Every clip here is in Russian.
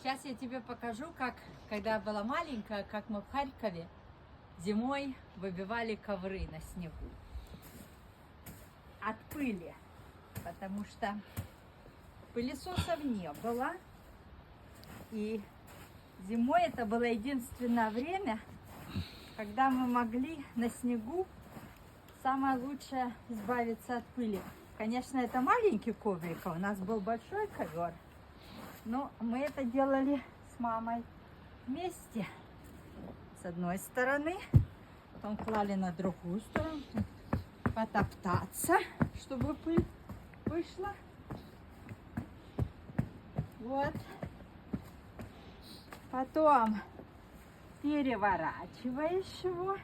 Сейчас я тебе покажу, как, когда я была маленькая, как мы в Харькове зимой выбивали ковры на снегу. От пыли, потому что пылесосов не было. И зимой это было единственное время, когда мы могли на снегу самое лучшее избавиться от пыли. Конечно, это маленький коврик, а у нас был большой ковер. Но мы это делали с мамой вместе. С одной стороны, потом клали на другую сторону, потоптаться, чтобы пыль вышла. Вот. Потом переворачиваешь его.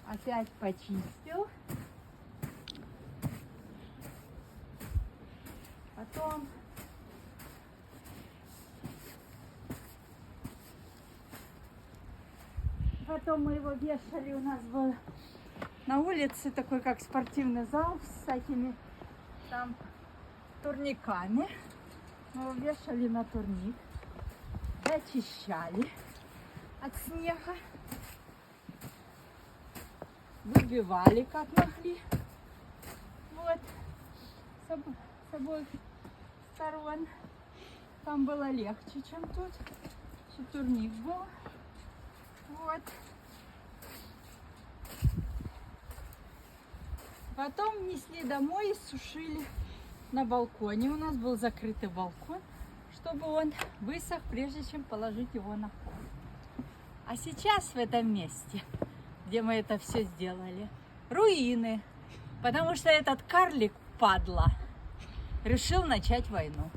Опять почистил. Потом мы его вешали, у нас был на улице такой как спортивный зал с всякими там турниками. Мы его вешали на турник, зачищали от снега, выбивали как могли. Вот, с обоих сторон. Там было легче, чем тут. Еще турник был. Вот. Потом несли домой и сушили на балконе. У нас был закрытый балкон, чтобы он высох, прежде чем положить его на пол. А сейчас в этом месте, где мы это все сделали, руины. Потому что этот карлик, падла, решил начать войну.